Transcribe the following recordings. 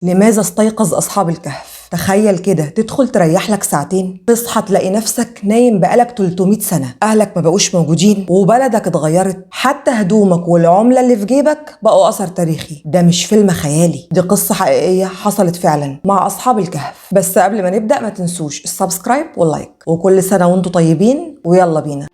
لماذا استيقظ أصحاب الكهف؟ تخيل كده تدخل تريح لك ساعتين، تصحى تلاقي نفسك نايم بقالك 300 سنة، أهلك ما بقوش موجودين وبلدك اتغيرت، حتى هدومك والعملة اللي في جيبك بقوا أثر تاريخي. ده مش فيلم خيالي، دي قصة حقيقية حصلت فعلا مع أصحاب الكهف. بس قبل ما نبدأ ما تنسوش السبسكرايب واللايك، وكل سنة وانتم طيبين، ويلا بينا.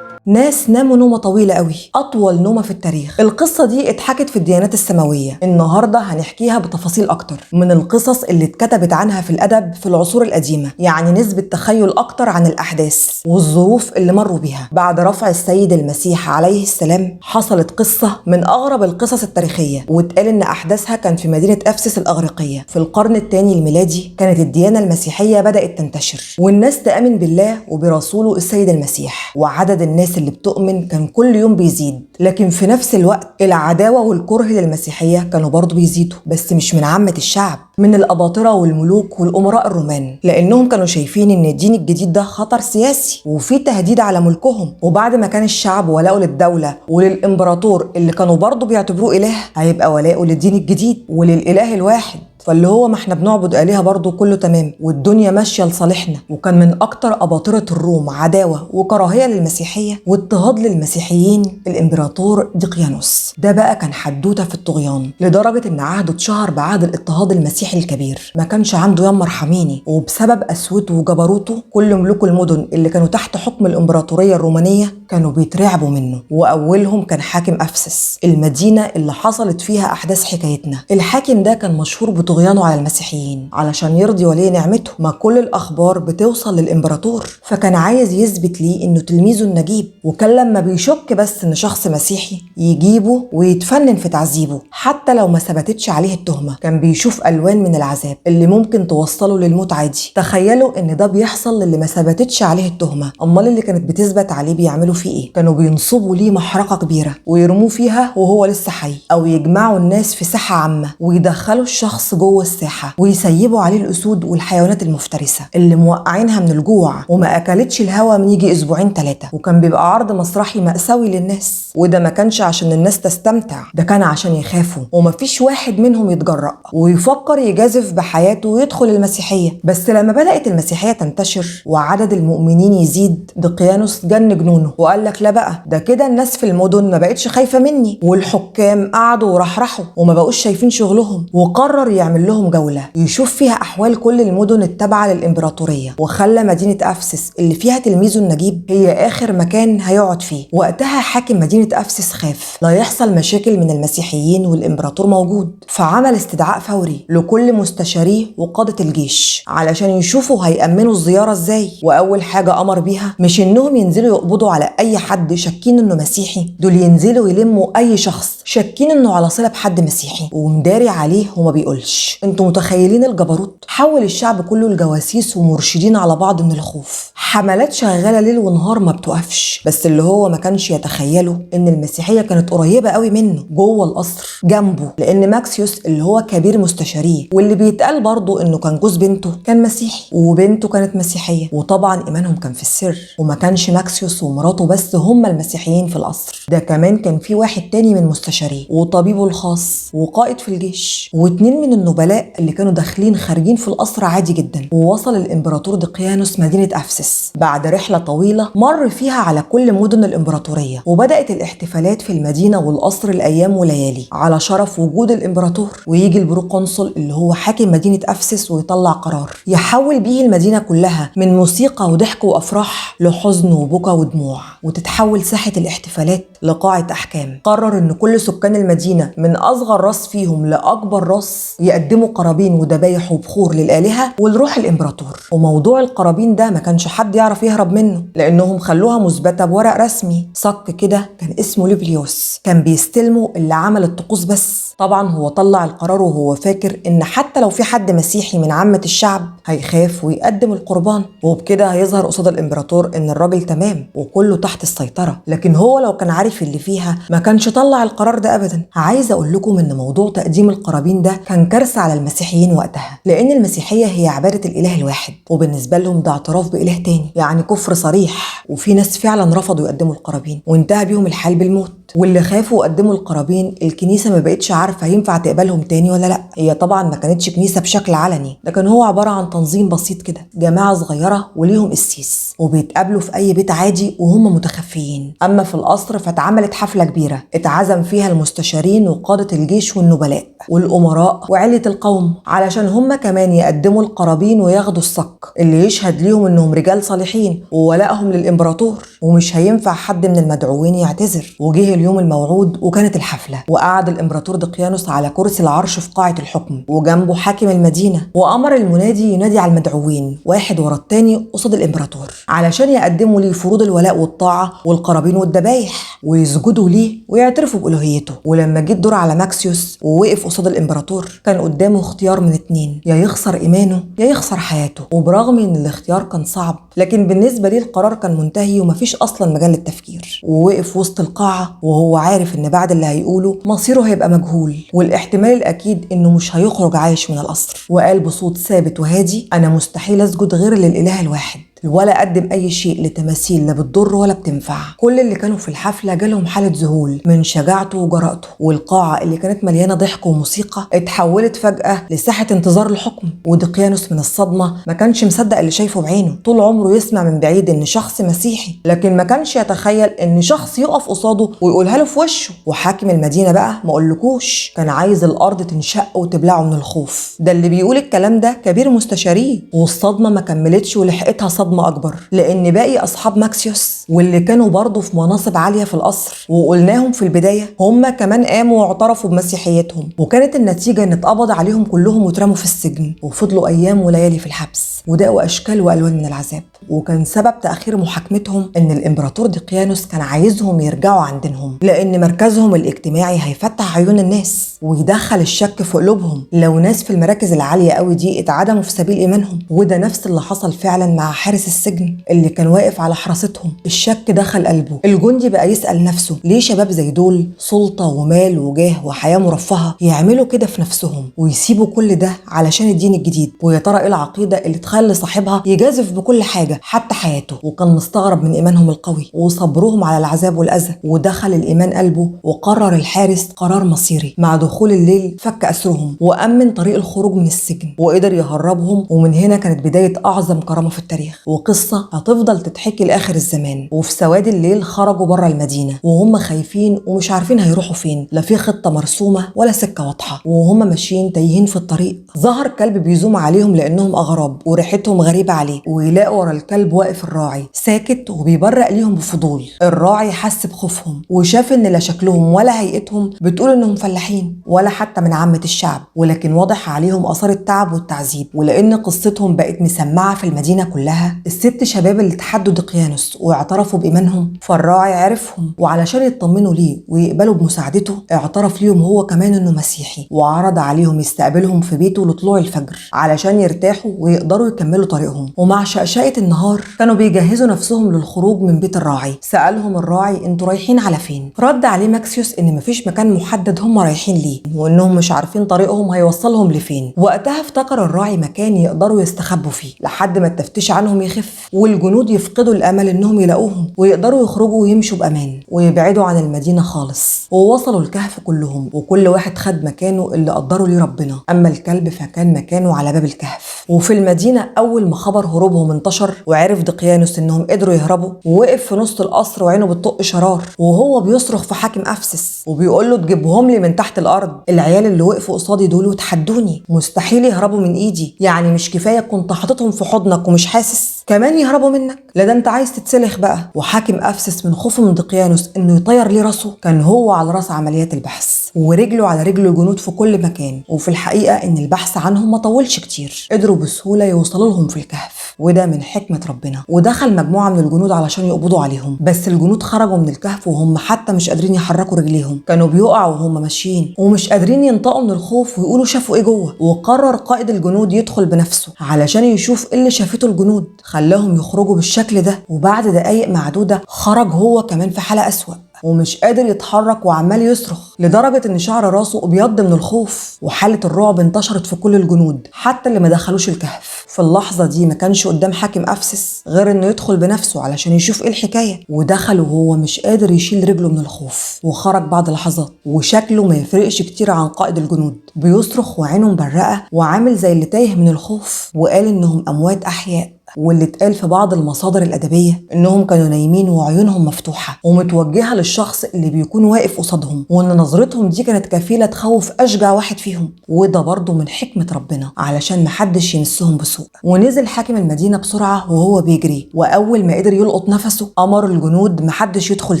ناس ناموا نومة طويلة قوي، أطول نومة في التاريخ. القصة دي اتحكت في الديانات السماوية. النهاردة هنحكيها بتفاصيل أكتر من القصص اللي اتكتبت عنها في الأدب في العصور القديمة، يعني نسبة تخيل أكتر عن الأحداث والظروف اللي مروا بيها. بعد رفع السيد المسيح عليه السلام حصلت قصة من أغرب القصص التاريخية، واتقال إن أحداثها كان في مدينة أفسس الأغريقية في القرن الثاني الميلادي. كانت الديانة المسيحية بدأت تنتشر والناس تآمن بالله وبرسوله السيد المسيح، وعدد الناس اللي بتؤمن كان كل يوم بيزيد. لكن في نفس الوقت العداوة والكره للمسيحية كانوا برضو بيزيدوا، بس مش من عامة الشعب، من الأباطرة والملوك والأمراء الرومان، لأنهم كانوا شايفين إن الدين الجديد ده خطر سياسي وفي تهديد على ملكهم. وبعد ما كان الشعب ولاؤه للدولة وللإمبراطور اللي كانوا برضو بيعتبروه إله، هيبقى ولاؤه للدين الجديد وللإله الواحد. فاللي هو ما احنا بنعبد آلهة برضو كله تمام والدنيا ماشية لصالحنا. وكان من أكتر أباطرة الروم عداوة وكراهية للمسيحية واضطهاد للمسيحيين الإمبراطور دقيانوس. ده بقى كان حدوتة في الطغيان، لدرجة إن عهده اتشهر بعهد الاضطهاد المسيحي الكبير. ما كانش عنده يا مرحميني، وبسبب قسوته وجبروته كل ملوك المدن اللي كانوا تحت حكم الإمبراطورية الرومانية كانوا بيترعبوا منه. وأولهم كان حاكم أفسس، المدينة اللي حصلت فيها أحداث حكايتنا. الحاكم ده كان مشهور طغيانه على المسيحيين علشان يرضي ولي نعمته. ما كل الأخبار بتوصل للإمبراطور، فكان عايز يثبت ليه إنه تلميذه النجيب. وكان لما بيشك بس إن شخص مسيحي يجيبه ويتفنن في تعذيبه، حتى لو ما ثبتتش عليه التهمة. كان بيشوف ألوان من العذاب اللي ممكن توصله للموت عادي. تخيلوا إن ده بيحصل للي ما ثبتتش عليه التهمة، أمال اللي كانت بتثبت عليه بيعملوا فيه إيه؟ كانوا بينصبوا ليه محرقة كبيرة ويرموه فيها وهو لسه حي، أو يجمعوا الناس في ساحة عامة ويدخلوا الشخص جوه الساحة ويسيبوا عليه الأسود والحيوانات المفترسة اللي موقعينها من الجوع وما أكلتش الهوا من يجي أسبوعين 3. وكان بيبقى عرض مسرحي مأساوي للناس، وده ما كانش عشان الناس تستمتع، ده كان عشان يخافوا ومفيش واحد منهم يتجرأ ويفكر يجازف بحياته ويدخل المسيحية. بس لما بدأت المسيحية تنتشر وعدد المؤمنين يزيد، دقيانوس جن جنونه وقال لك لا بقى، ده كده الناس في المدن ما بقتش خايفة مني، والحكام قعدوا ورحرحوا وما بقوش شايفين شغلهم. وقرر يعمل لهم جولة يشوف فيها أحوال كل المدن التابعة للإمبراطورية، وخلى مدينة أفسس اللي فيها تلميذه النجيب هي آخر مكان هيقعد فيه. وقتها حاكم مدينة أفسس خاف لا يحصل مشاكل من المسيحيين والإمبراطور موجود، فعمل استدعاء فوري لكل مستشاريه وقادة الجيش علشان يشوفوا هيأمنوا الزيارة ازاي. وأول حاجة أمر بيها مش إنهم ينزلوا يقبضوا على أي حد شاكين إنه مسيحي، دول ينزلوا يلموا أي شخص شاكين إنه على صلة بحد مسيحي ومداري عليه وما بيقولش. انتوا متخيلين الجبروت؟ حول الشعب كله لجواسيس ومرشدين على بعض من الخوف. حملات شغاله ليل ونهار ما بتوقفش. بس اللي هو ما كانش يتخيله ان المسيحيه كانت قريبه قوي منه جوه القصر جنبه، لان ماكسيوس اللي هو كبير مستشاريه واللي بيتقال برضه انه كان جوز بنته كان مسيحي وبنته كانت مسيحيه، وطبعا ايمانهم كان في السر. وما كانش ماكسيوس ومراته بس هم المسيحيين في القصر، ده كمان كان في واحد تاني من مستشاريه وطبيبه الخاص وقائد في الجيش واتنين من النبلاء اللي كانوا داخلين خارجين في القصر عادي جدا. ووصل الامبراطور دقيانوس مدينة أفسس بعد رحلة طويلة مر فيها على كل مدن الامبراطورية، وبدأت الاحتفالات في المدينة والقصر الأيام وليالي على شرف وجود الامبراطور. ويجي البروقنصل اللي هو حاكم مدينة أفسس ويطلع قرار يحول بيه المدينة كلها من موسيقى وضحك وأفراح لحزن وبكى ودموع، وتتحول ساحة الاحتفالات لقاعة أحكام. قرر إن كل سكان المدينة من أصغر راس فيهم لأكبر راس يقدموا قرابين وذبايح وبخور للآلهة ولروح الإمبراطور. وموضوع القرابين ده ما كانش حد يعرف يهرب منه، لأنهم خلوها مثبتة بورق رسمي صك كده كان اسمه ليبليوس، كان بيستلموا اللي عمل الطقوس بس. طبعا هو طلع القرار وهو فاكر إن حتى لو في حد مسيحي من عامة الشعب هيخاف ويقدم القربان، وبكده هيظهر قصاد الإمبراطور إن الراجل تمام وكله تحت السيطرة. لكن هو لو كان عارف اللي فيها ما كانش طلع القرار ده أبدا. عايز أقول لكم إن موضوع تقديم القرابين ده كان كارثة بس على المسيحيين وقتها، لأن المسيحية هي عبادة الإله الواحد، وبالنسبة لهم ده اعتراف بإله تاني، يعني كفر صريح. وفي ناس فعلا رفضوا يقدموا القرابين وانتهى بيهم الحال بالموت. واللي خافوا وقدموا القرابين الكنيسة ما بقتش عارفة ينفع تقبلهم تاني ولا لا. هي طبعا ما كانتش كنيسة بشكل علني، ده كان هو عبارة عن تنظيم بسيط كده، جماعة صغيرة وليهم قسيس، وبيتقابلوا في أي بيت عادي وهم متخفيين. أما في القصر فاتعملت حفلة كبيرة اتعزم فيها المستشارين وقادة الجيش والنبلاء والأمراء وعلة القوم، علشان هم كمان يقدموا القرابين وياخدوا الصك اللي يشهد ليهم إنهم رجال صالحين وولائهم للإمبراطور، ومش هينفع حد من المدعوين يعتذر. وجه اليوم الموعود وكانت الحفلة، وقعد الإمبراطور دقيانوس على كرسي العرش في قاعة الحكم، وجنبه حاكم المدينة، وأمر المنادي ينادي على المدعوين واحد ورا التاني قصاد الإمبراطور علشان يقدموا ليه فروض الولاء والطاعة والقرابين والذبايح، ويسجدوا ليه ويعترفوا بألوهيته. ولما جه الدور على ماكسيوس ووقف قصاد الإمبراطور، كان قدامه اختيار من اتنين، يا يخسر إيمانه يا يخسر حياته. وبرغم إن الاختيار كان صعب، لكن بالنسبة ليه القرار كان منتهي ومفيش أصلا مجال للتفكير. ووقف وسط القاعة وهو عارف إن بعد اللي هيقوله مصيره هيبقى مجهول، والاحتمال الأكيد إنه مش هيخرج عايش من القصر. وقال بصوت ثابت وهادي: أنا مستحيل أسجد غير للإله الواحد، ولا قدم أي شيء لتماثيل لا بتضر ولا بتنفع. كل اللي كانوا في الحفلة جالهم حالة ذهول من شجاعته وجرأته، والقاعة اللي كانت مليانة ضحك وموسيقى اتحولت فجأة لساحة انتظار الحكم. ودقيانوس من الصدمة ما كانش مصدق اللي شايفه بعينه. طول عمره يسمع من بعيد إن شخص مسيحي، لكن ما كانش يتخيل إن شخص يقف قصاده ويقولها له في وشه. وحاكم المدينة بقى ما أقولكوش كان عايز الأرض تنشق وتبلعه من الخوف. ده اللي بيقول الكلام ده كبير مستشاريه. والصدمة ما كملتش ولحقتها صدمة أكبر، لأن باقي أصحاب ماكسيوس واللي كانوا برضه في مناصب عالية في القصر وقلناهم في البداية، هم كمان قاموا واعترفوا بمسيحيتهم. وكانت النتيجة إن اتقبض عليهم كلهم واترموا في السجن، وفضلوا أيام وليالي في الحبس وداقوا أشكال وألوان من العذاب. وكان سبب تأخير محاكمتهم إن الإمبراطور دقيانوس كان عايزهم يرجعوا عن دينهم، لأن مركزهم الاجتماعي هيفتح عيون الناس ويدخل الشك في قلوبهم لو ناس في المراكز العالية قوي دي اتعدموا في سبيل إيمانهم. وده نفس اللي حصل فعلا مع حارس السجن اللي كان واقف على حراستهم. الشك دخل قلبه. الجندي بقى يسأل نفسه: ليه شباب زي دول سلطة ومال وجاه وحياة مرفهة يعملوا كده في نفسهم ويسيبوا كل ده علشان الدين الجديد؟ ويا ترى ايه العقيدة اللي تخلي صاحبها يجازف بكل حاجة حتى حياته؟ وكان مستغرب من إيمانهم القوي وصبرهم على العذاب والأذى. ودخل الإيمان قلبه، وقرر الحارس قرار مصيري. مع دخول الليل فك أسرهم وأمن طريق الخروج من السجن وقدر يهربهم. ومن هنا كانت بداية أعظم كرامة في التاريخ، وقصة هتفضل تتحكي لآخر الزمان. وفي سواد الليل خرجوا بره المدينة وهم خايفين ومش عارفين هيروحوا فين، لا في خطة مرسومة ولا سكة واضحة. وهم ماشيين تايهين في الطريق، ظهر كلب بيزوم عليهم لأنهم أغراب وريحتهم غريبة عليه. ويلاقوا ورا الكلب واقف الراعي ساكت وبيبرق ليهم بفضول. الراعي حس بخوفهم وشاف إن لا شكلهم ولا هيئتهم بتقول إنهم فلاحين ولا حتى من عامة الشعب، ولكن واضح عليهم آثار التعب والتعذيب. ولأن قصتهم بقت مسمعة في المدينة كلها، الست شباب اللي تحدوا دقيانوس واعترفوا بإيمانهم، فالراعي عرفهم، وعلشان يطمنوا ليه ويقبلوا بمساعدته اعترف ليهم هو كمان إنه مسيحي، وعرض عليهم يستقبلهم في بيته لطلوع الفجر علشان يرتاحوا ويقدروا يكملوا طريقهم. ومع شقشقة النهار كانوا بيجهزوا نفسهم للخروج من بيت الراعي. سألهم الراعي: انتوا رايحين على فين؟ رد عليه ماكسيوس إن مفيش مكان محدد هم رايحين ليه، وإنهم مش عارفين طريقهم هيوصلهم لفين. وقتها افتكر الراعي مكان يقدروا يستخبوا فيه لحد ما التفتيش عنهم يخف والجنود يفقدوا الأمل إنهم يلاقوهم ويقدروا يخرجوا ويمشوا بأمان ويبعدوا عن المدينة خالص. ووصلوا الكهف كلهم، وكل واحد خد مكانه اللي قدروا ليه ربنا. أما الكلب فكان مكانه على باب الكهف. وفي المدينة أول ما خبر هروبهم انتشر وعرف دقيانوس إنهم قدروا يهربوا، ووقف في نص القصر وعينه بتطق شرار وهو بيصرخ في حاكم أفسس وبيقول له: تجيبهم لي من تحت الأرض، العيال اللي وقفوا قصادي دول وتحدوني مستحيل يهربوا من إيدي، يعني مش كفاية كنت حاططهم في حضنك ومش حاسس كمان يهربوا منك؟ لا ده انت عايز تتسلخ بقى. وحاكم أفسس من خوفه من دقيانوس انه يطير ليه راسه كان هو على راس عمليات البحث ورجله على رجل الجنود في كل مكان. وفي الحقيقة ان البحث عنهم ما طولش كتير، قدروا بسهولة يوصلوا لهم في الكهف، وده من حكمة ربنا. ودخل مجموعة من الجنود علشان يقبضوا عليهم، بس الجنود خرجوا من الكهف وهم حتى مش قادرين يحركوا رجليهم، كانوا بيقعوا وهم ماشيين ومش قادرين ينطقوا من الخوف ويقولوا شافوا ايه جوه. وقرر قائد الجنود يدخل بنفسه علشان يشوف ايه اللي شافته الجنود. خلاهم يخرجوا بالشكل ده، وبعد دقايق معدودة خرج هو كمان في حالة أسوأ. ومش قادر يتحرك وعمال يصرخ لدرجة ان شعر راسه ابيض من الخوف، وحالة الرعب انتشرت في كل الجنود حتى اللي ما دخلوش الكهف. في اللحظة دي ما كانش قدام حاكم أفسس غير انه يدخل بنفسه علشان يشوف ايه الحكاية، ودخل وهو مش قادر يشيل رجله من الخوف، وخرج بعد لحظات وشكله ما يفرقش كتير عن قائد الجنود، بيصرخ وعينه مبرقة وعامل زي اللي تايه من الخوف، وقال انهم اموات احياء. واللي اتقال في بعض المصادر الأدبية إنهم كانوا نايمين وعيونهم مفتوحة ومتوجهة للشخص اللي بيكون واقف قصادهم، وإن نظرتهم دي كانت كفيلة تخوف أشجع واحد فيهم. وده برضه من حكمة ربنا علشان محدش يمسهم بسوء. ونزل حاكم المدينة بسرعة وهو بيجري، وأول ما قدر يلقط نفسه أمر الجنود محدش يدخل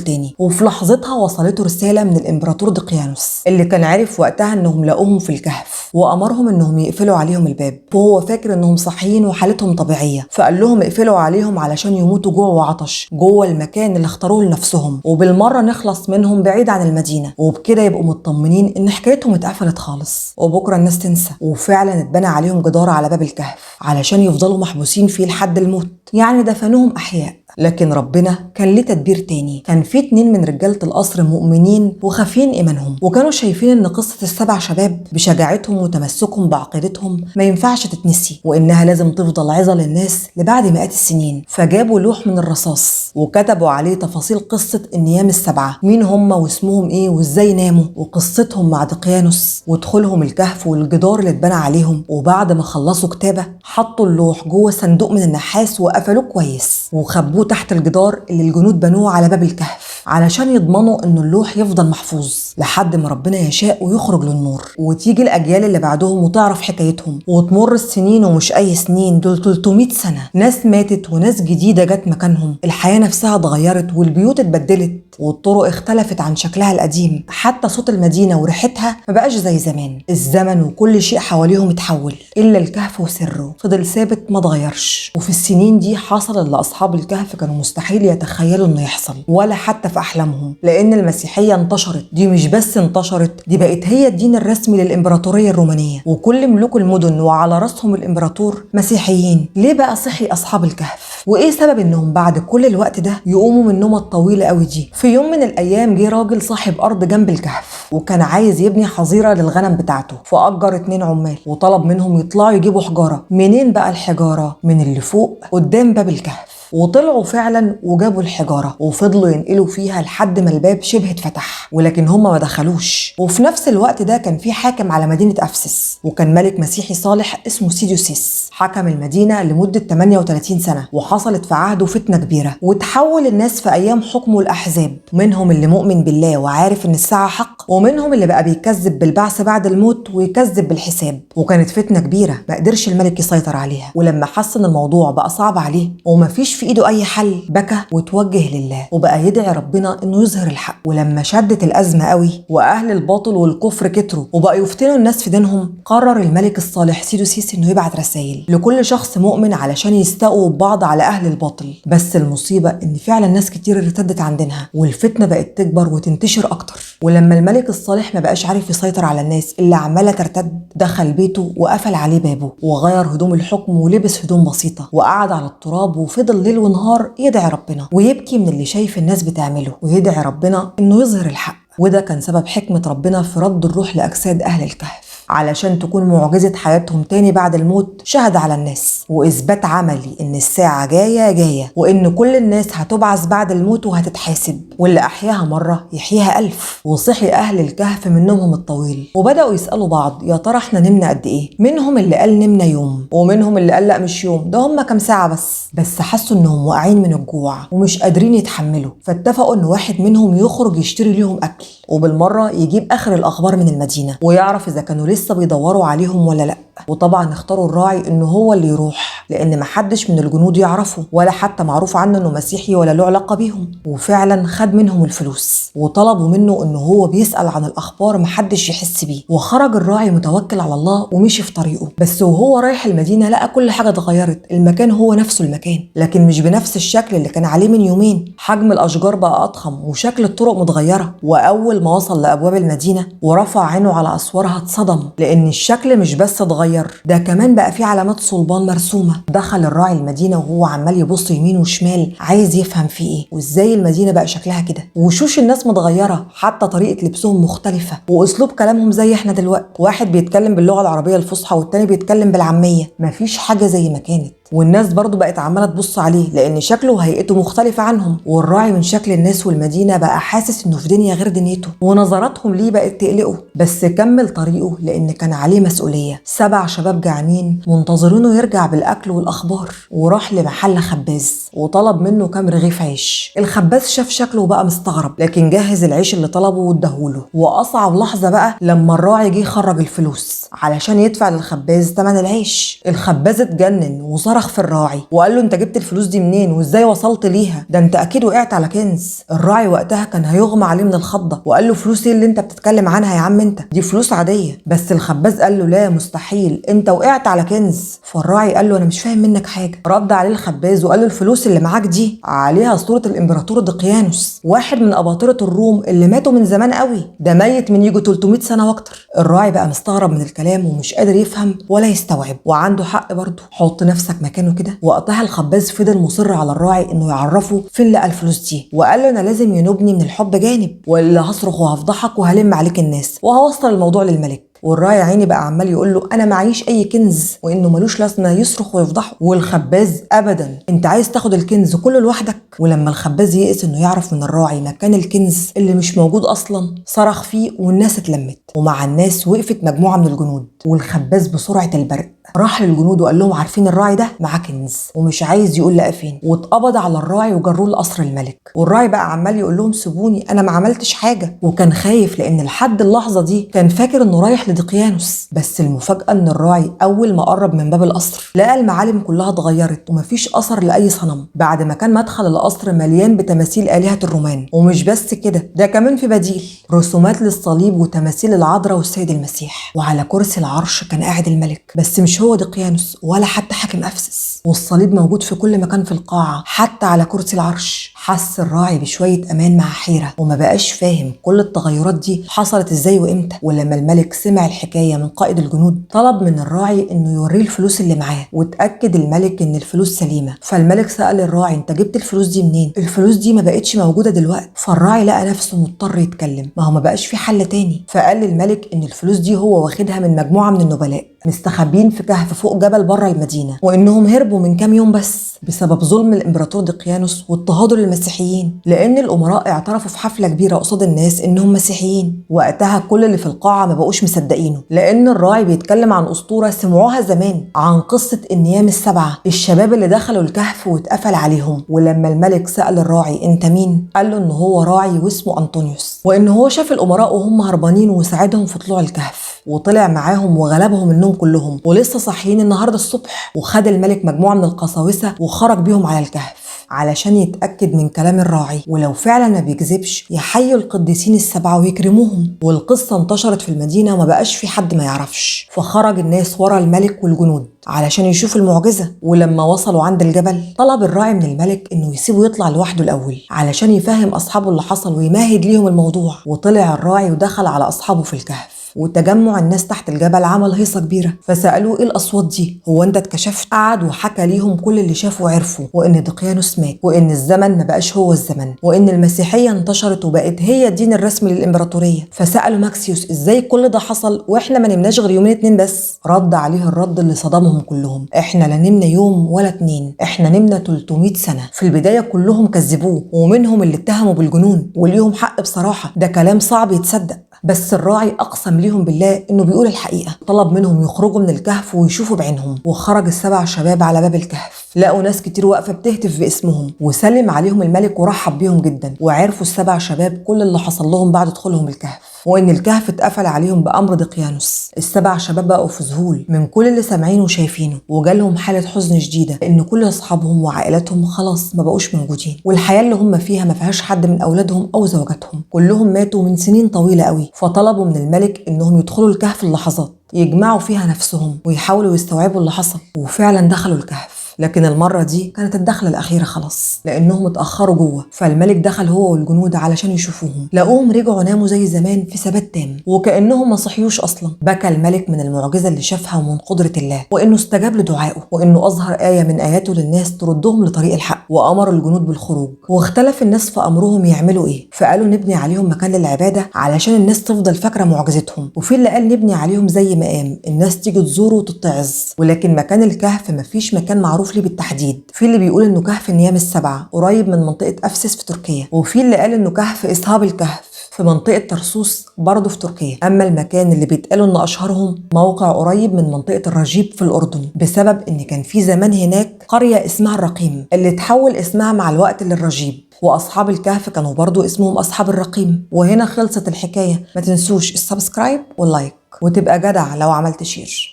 تاني. وفي لحظتها وصلته رسالة من الإمبراطور دقيانوس اللي كان عارف وقتها إنهم لقوهم في الكهف، وأمرهم إنهم يقفلوا عليهم الباب، وهو فاكر إنهم صحيين وحالتهم طبيعية، فقال لهم اقفلوا عليهم علشان يموتوا جوع وعطش جوه المكان اللي اختاروه لنفسهم، وبالمره نخلص منهم بعيد عن المدينه، وبكده يبقوا مطمنين ان حكايتهم اتقفلت خالص وبكره الناس تنسى. وفعلا اتبنى عليهم جدار على باب الكهف علشان يفضلوا محبوسين فيه لحد الموت، يعني دفنوهم احياء. لكن ربنا كان ليه تدبير تاني. كان في 2 من رجالة القصر مؤمنين وخافين إيمانهم، وكانوا شايفين إن قصة ال7 شباب بشجاعتهم وتمسكهم بعقيدتهم ما ينفعش تتنسي، وإنها لازم تفضل عظة للناس لبعد مئات السنين. فجابوا لوح من الرصاص وكتبوا عليه تفاصيل قصة النيام ال7، مين هم واسمهم إيه وإزاي ناموا وقصتهم مع دقيانوس ودخولهم الكهف والجدار اللي اتبنى عليهم. وبعد ما خلصوا كتابة حطوا اللوح جوه صندوق من النحاس وقفلوه كويس وخبوه تحت الجدار اللي الجنود بنوه على باب الكهف علشان يضمنوا ان اللوح يفضل محفوظ لحد ما ربنا يشاء ويخرج للنور، وتيجي الاجيال اللي بعدهم وتعرف حكايتهم. وتمر السنين، ومش اي سنين، دول 300 سنه، ناس ماتت وناس جديده جت مكانهم، الحياه نفسها اتغيرت والبيوت اتبدلت والطرق اختلفت عن شكلها القديم، حتى صوت المدينه وريحتها ما بقاش زي زمان. الزمن وكل شيء حواليهم اتحول الا الكهف وسره فضل ثابت ما اتغيرش. وفي السنين دي حصل اللي اصحاب الكهف كانوا مستحيل يتخيلوا انه يحصل ولا حتى في احلامهم، لان المسيحيه انتشرت. دي مش بس انتشرت، دي بقت هي الدين الرسمي للامبراطوريه الرومانيه، وكل ملوك المدن وعلى راسهم الامبراطور مسيحيين. ليه بقى صحي اصحاب الكهف؟ وايه سبب انهم بعد كل الوقت ده يقوموا من النومه الطويله قوي دي؟ في يوم من الايام جه راجل صاحب ارض جنب الكهف وكان عايز يبني حظيره للغنم بتاعته، فاجر 2 عمال وطلب منهم يطلعوا يجيبوا حجاره. منين بقى الحجاره؟ من اللي فوق قدام باب الكهف. وطلعوا فعلا وجابوا الحجارة وفضلوا ينقلوا فيها لحد ما الباب شبه اتفتح، ولكن هم ما دخلوش. وفي نفس الوقت ده كان في حاكم على مدينة أفسس، وكان ملك مسيحي صالح اسمه سيديوسيس، حكم المدينة لمدة 38 سنة، وحصلت في عهده فتنة كبيرة وتحول الناس في أيام حكمه الأحزاب، منهم اللي مؤمن بالله وعارف إن الساعة حق، ومنهم اللي بقى بيكذب بالبعث بعد الموت ويكذب بالحساب. وكانت فتنة كبيرة ما قدرش الملك يسيطر عليها، ولما حس إن الموضوع بقى صعب عليه ومفيش في ايده اي حل بكى وتوجه لله وبقى يدعي ربنا انه يظهر الحق. ولما شدت الازمه قوي واهل الباطل والكفر كتروا وبقى يفتنوا الناس في دينهم، قرر الملك الصالح سيدوسيس انه يبعت رسائل لكل شخص مؤمن علشان يستقوا ببعض على اهل الباطل. بس المصيبه ان فعلا ناس كتير ارتدت عن دينها والفتنه بقت تكبر وتنتشر اكتر. ولما الملك الصالح ما بقاش عارف يسيطر على الناس اللي عماله ترتد، دخل بيته وقفل عليه بابه وغير هدوم الحكم ولبس هدوم بسيطه وقعد على التراب وفضل ليل ونهار يدعي ربنا ويبكي من اللي شايف الناس بتعمله، ويدعي ربنا انه يظهر الحق. وده كان سبب حكمة ربنا في رد الروح لأجساد أهل الكهف علشان تكون معجزة حياتهم تاني بعد الموت شهد على الناس، وإثبات عملي إن الساعة جاية وإن كل الناس هتبعث بعد الموت وهتتحاسب، واللي أحياها مرة يحييها 1000. وصحي أهل الكهف من نومهم الطويل وبدأوا يسألوا بعض يا ترى احنا نمنا قد إيه؟ منهم اللي قال نمنا يوم، ومنهم اللي قال لا مش يوم، ده هم كام ساعة بس حسوا إنهم واقعين من الجوع ومش قادرين يتحملوا، فاتفقوا إن واحد منهم يخرج يشتري ليهم أكل وبالمرة يجيب آخر الأخبار من المدينة ويعرف إذا كانوا لسه بيدوروا عليهم ولا لأ. وطبعا اختاروا الراعي إنه هو اللي يروح، لأن محدش من الجنود يعرفه ولا حتى معروف عنه إنه مسيحي ولا له علاقة بيهم. وفعلا خد منهم الفلوس وطلبوا منه إنه هو بيسأل عن الأخبار محدش يحس بيه. وخرج الراعي متوكل على الله ومشي في طريقه، بس وهو رايح المدينة لقى كل حاجة اتغيرت. المكان هو نفسه المكان لكن مش بنفس الشكل اللي كان عليه من يومين. حجم الأشجار بقى أضخم وشكل الطرق متغيرة. وأول ما وصل لأبواب المدينة ورفع عينه على أسوارها اتصدم، لأن الشكل مش بس اتغير اتغير، ده كمان بقى في علامات صلبان مرسومة. دخل الراعي المدينة وهو عمال يبص يمين وشمال عايز يفهم في ايه وازاي المدينة بقى شكلها كده. وشوش الناس متغيرة، حتى طريقة لبسهم مختلفة واسلوب كلامهم زي احنا دلوقتي، واحد بيتكلم باللغة العربية الفصحى والتاني بيتكلم بالعامية، مفيش حاجة زي ما كانت. والناس برضو بقت عمالة تبص عليه لأن شكله وهيئته مختلفة عنهم. والراعي من شكل الناس والمدينة بقى حاسس إنه في دنيا غير دنيته، ونظراتهم ليه بقت تقلقه. بس كمل طريقه لأن كان عليه مسؤولية. 7 شباب جعانين منتظرينه يرجع بالأكل والأخبار، وراح لمحل خباز وطلب منه كام رغيف عيش. الخباز شاف شكله وبقى مستغرب، لكن جهز العيش اللي طلبه واداهوله. وأصعب لحظة بقى لما الراعي جه يخرج الفلوس علشان يدفع للخباز تمن العيش. الخباز اتجنن وصرخ في الراعي وقال له انت جبت الفلوس دي منين وازاي وصلت ليها؟ ده انت اكيد وقعت على كنز. الراعي وقتها كان هيغمى عليه من الخضه وقال له فلوس ايه اللي انت بتتكلم عنها يا عم؟ انت دي فلوس عاديه. بس الخباز قال له لا مستحيل، انت وقعت على كنز. فالراعي قال له انا مش فاهم منك حاجه. رد عليه الخباز وقال له الفلوس اللي معاك دي عليها صوره الامبراطور دقيانوس، واحد من اباطره الروم اللي ماتوا من زمان قوي، ده ميت من يجي 300 سنه واكتر. الراعي بقى مستغرب من الكلام ومش قادر يفهم ولا يستوعب، وعنده حق برضه. حط نفسك مكانه كده. وقتها الخباز فضل مصر على الراعي انه يعرفه فين لقى الفلوس دي، وقال له انا لازم ينوبني من الحب جانب، والا هصرخ وهفضحك وهلم عليك الناس وهوصل الموضوع للملك. والراعي عيني بقى عمال يقول له انا معيش اي كنز، وانه ملوش لازمه يصرخ ويفضحه. والخباز ابدا، انت عايز تاخد الكنز كله لوحدك؟ ولما الخباز يئس انه يعرف من الراعي مكان الكنز اللي مش موجود اصلا، صرخ فيه والناس اتلمت. ومع الناس وقفت مجموعه من الجنود، والخباز بسرعه البرق راح للجنود وقال لهم عارفين الراعي ده معاه كنز ومش عايز يقول لقى فين. واتقبض على الراعي وجروه لقصر الملك. والراعي بقى عمال يقول لهم سيبوني انا ما عملتش حاجه، وكان خايف لان لحد اللحظه دي كان فاكر انه رايح لدقيانوس. بس المفاجاه ان الراعي اول ما قرب من باب القصر لقى المعالم كلها اتغيرت ومفيش اثر لاي صنم، بعد ما كان مدخل القصر مليان بتماثيل الهه الرومان. ومش بس كده، ده كمان في بديل رسومات للصليب وتماثيل العذراء والسيد المسيح. وعلى كرسي العرش كان قاعد الملك، بس مش هو دقيانوس ولا حتى حاكم افسس. والصليب موجود في كل مكان في القاعه حتى على كرسي العرش. حس الراعي بشويه امان مع حيره، وما بقاش فاهم كل التغيرات دي حصلت ازاي وامتى. ولما الملك سمع الحكايه من قائد الجنود طلب من الراعي انه يوريه الفلوس اللي معاه، واتاكد الملك ان الفلوس سليمه. فالملك سال الراعي انت جبت الفلوس دي منين؟ الفلوس دي ما بقتش موجوده دلوقتي. فالراعي لقى نفسه مضطر يتكلم، ما هو ما بقاش في حل تاني. فقال للملك ان الفلوس دي هو واخدها من مجموعه من النبلاء مستخبين في كهف فوق جبل بره المدينه، وانهم هربوا من كام يوم بس بسبب ظلم الامبراطور دقيانوس واضطهاده للمسيحيين، لان الامراء اعترفوا في حفله كبيره قصاد الناس انهم مسيحيين. وقتها كل اللي في القاعه ما بقوش مصدقينه، لان الراعي بيتكلم عن اسطوره سمعوها زمان عن قصه النيام السبعه، الشباب اللي دخلوا الكهف واتقفل عليهم. ولما الملك سال الراعي انت مين؟ قال له ان هو راعي واسمه انطونيوس، وان هو شاف الامراء وهم هربانين وساعدهم في طلوع الكهف وطلع معاهم وغلبهم النوم كلهم ولسه صاحيين النهارده الصبح. وخد الملك مجموعه من القساوسه وخرج بيهم على الكهف علشان يتأكد من كلام الراعي، ولو فعلا ما بيكذبش يحيوا القديسين السبعة ويكرموهم. والقصة انتشرت في المدينة وما بقاش في حد ما يعرفش. فخرج الناس ورا الملك والجنود علشان يشوفوا المعجزة. ولما وصلوا عند الجبل طلب الراعي من الملك انه يسيبه يطلع لوحده الاول علشان يفهم اصحابه اللي حصل ويمهد ليهم الموضوع. وطلع الراعي ودخل على اصحابه في الكهف، وتجمع الناس تحت الجبل عمل هيصه كبيره. فسالوه ايه الاصوات دي؟ هو انت اتكشفت؟ قعد وحكى ليهم كل اللي شافه وعرفه، وان دقيانوس مات، وان الزمن ما بقاش هو الزمن، وان المسيحيه انتشرت وبقت هي الدين الرسمي للامبراطوريه. فسالوا ماكسيوس ازاي كل ده حصل واحنا ما نمناش غير يومين 2 بس؟ رد عليه الرد اللي صدمهم كلهم، احنا لا نمنا يوم ولا 2، احنا نمنا 300 سنه. في البدايه كلهم كذبوه، ومنهم اللي اتهموا بالجنون، وليهم حق بصراحه، ده كلام صعب يتصدق. بس الراعي اقسم ليهم بالله انه بيقول الحقيقه. طلب منهم يخرجوا من الكهف ويشوفوا بعينهم. وخرج ال7 شباب على باب الكهف، لقوا ناس كتير واقفه بتهتف باسمهم، وسلم عليهم الملك ورحب بيهم جدا. وعرفوا ال7 شباب كل اللي حصل لهم بعد دخولهم الكهف، وان الكهف اتقفل عليهم بامر دقيانوس. ال7 شباب بقوا في ذهول من كل اللي سامعينه وشايفينه، وجالهم حاله حزن شديده لان كل اصحابهم وعائلاتهم خلاص ما بقوش موجودين، والحياه اللي هم فيها ما فيهاش حد من اولادهم او زوجاتهم، كلهم ماتوا من سنين طويله قوي. فطلبوا من الملك انهم يدخلوا الكهف اللحظات يجمعوا فيها نفسهم ويحاولوا يستوعبوا اللي حصل. وفعلا دخلوا الكهف. لكن المرة دي كانت الدخلة الأخيرة خلاص، لأنهم اتأخروا جوه. فالملك دخل هو والجنود علشان يشوفوهم، لقوهم رجعوا ناموا زي زمان في ثبات تام وكأنهم ما صحيوش أصلا. بكى الملك من المعجزة اللي شافها ومن قدرة الله، وإنه استجاب لدعائه، وإنه أظهر آية من آياته للناس تردهم لطريق الحق، وأمر الجنود بالخروج. واختلف الناس في أمرهم يعملوا إيه، فقالوا نبني عليهم مكان للعبادة علشان الناس تفضل فاكرة معجزتهم، وفي اللي قال نبني عليهم زي مقام الناس تيجي تزوره وتتعظ. ولكن مكان الكهف مفيش مكان معروف ليه بالتحديد. في اللي بيقول إنه كهف النيام السبعة قريب من منطقة أفسس في تركيا، وفي اللي قال إنه كهف إصحاب الكهف في منطقة طرسوس برضه في تركيا. أما المكان اللي بيتقالوا إن أشهرهم موقع قريب من منطقة الرجيب في الأردن، بسبب إن كان في زمان هناك قرية اسمها الرقيم اللي اتحول اسمها مع الوقت للرجيب، وأصحاب الكهف كانوا برضه اسمهم أصحاب الرقيم. وهنا خلصت الحكاية. ما تنسوش السبسكرايب واللايك، وتبقى جدع لو عملت شير.